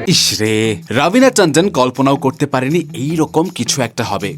ইসরে, রবিনা টন্ডন কল্পনাও করতে পারেনি এইরকম কিছু একটা হবে।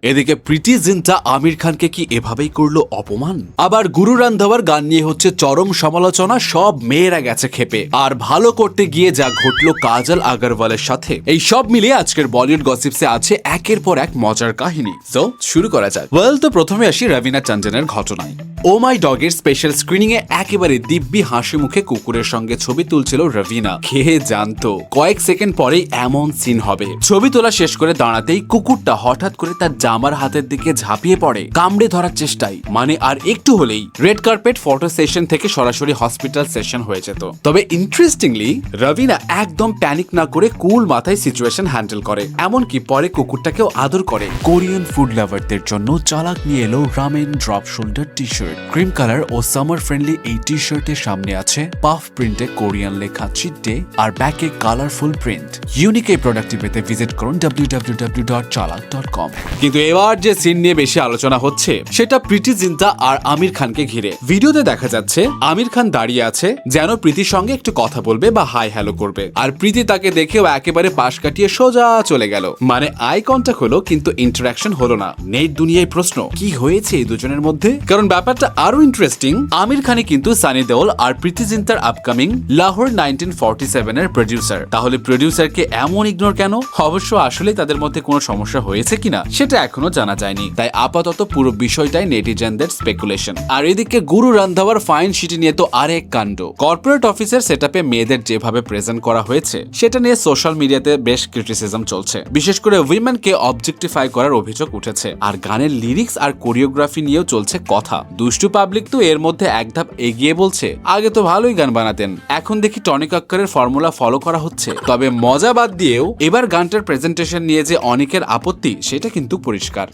এদিকে প্রীতি জিন্টা আমির খানকে কি এভাবেই করলো অপমান? আবার গুরু রান্ধাওয়ার গান নিয়ে হচ্ছে চরম সমালোচনা, সব মেয়েরা গেছে খেপে। আর ভালো করতে গিয়ে যা ঘটলো কাজল আগরওয়ালের সাথে, এই সব মিলিয়ে আজকের বলিউড গসিপসে আছে একের পর এক মজার কাহিনী। তো শুরু করা যাক। তো প্রথমে আসি রবিনা টন্ডনের ঘটনায়। ও মাই ডগের স্পেশাল স্ক্রিনিং এ একেবারে দিব্যি হাসি মুখে কুকুরের সঙ্গে ছবি তুলছিল রবিনা। খেয়ে জানতো কয়েক সেকেন্ড পরেই এমন সিন হবে। ছবি তোলা শেষ করে দাঁড়াতেই কুকুরটা হঠাৎ করে তার জামার হাতের দিকে ঝাঁপিয়ে পড়ে কামড়ে ধরার চেষ্টায়। মানে আর একটু হলেই রেড কার্পেট ফটো সেশন থেকে সরাসরি হসপিটাল সেশন হয়ে যেত। তবে ইন্টারেস্টিংলি রবিনা একদম প্যানিক না করে কুল মাথায় সিচুয়েশন হ্যান্ডেল করে, এমনকি পরে কুকুরটাকেও আদর করে। কোরিয়ান ফুড লাভারদের জন্য চালাক নিয়ে এলো ramen drop shoulder T shirt. Cream colour ও সামার ফ্রেন্ডলি এই টি শার্টের সামনে আছে পাফ প্রিন্টে কোরিয়ান লেখা চিট ডে আর ব্যাকে কালারফুল প্রিন্ট। ইউনিক এই প্রোডাক্টটি পেতে ভিজিট করুন www.chalak.com। কিন্তু এবার যে সিন নিয়ে বেশি আলোচনা হচ্ছে সেটা প্রীতি জিন্টা আর আমির খানকে ঘিরে। ভিডিওতে দেখা যাচ্ছে আমির খান দাঁড়িয়ে আছে যেন প্রীতির সঙ্গে একটু কথা বলবে বা হাই হ্যালো করবে, আর প্রীতি তাকে দেখেও একেবারে পাশ কাটিয়ে সোজা চলে গেল। মানে আই কন্টাক্ট হলো কিন্তু ইন্টারাকশন হলো না। নেট দুনিয়ায় প্রশ্ন, কি হয়েছে এই দুজনের মধ্যে? কারণ ব্যাপারটা আরো ইন্টারেস্টিং। আমির খানই কিন্তু সানি দেওল আর প্রীতি জিন্টার আপকামিং লাহোর 1947 এর প্রডিউসার। তাহলে প্রডিউসারকে এমন ইগনোর কেন? অবশ্য আসলে তাদের মধ্যে কোনো সমস্যা হয়েছে কিনা সেটা এখনো জানা যায়নি। তাই আপাতত পুরো বিষয়টাই নেটিজেনদের স্পেকুলেশন। আর এদিকে গুরু রান্ধাওয়ার ফাইন সিটি নিয়ে তো আরেক কাণ্ড। কর্পোরেট অফিসের সেটআপে মেয়েদের যেভাবে প্রেজেন্ট করা হয়েছে সেটা নিয়ে সোশ্যাল মিডিয়াতে বেশ ক্রিটিসিজম চলছে। বিশেষ করে উইমেনকে অবজেক্টিফাই করার অভিযোগ উঠেছে। আর গানের লিরিক্স আর কোরিওগ্রাফি নিয়েও চলছে কথা। দুষ্টু পাবলিক তো এর মধ্যে এক ধাপ এগিয়ে বলছে, আগে তো ভালোই গান বানাতেন, এখন দেখি টনি কক্করের ফর্মুলা ফলো করা হচ্ছে। তবে মজা বাদ দিয়েও এবার গানটার প্রেজেন্টেশন নিয়ে যে অনেকের আপত্তি সেটা কিন্তু পরিষ্কার।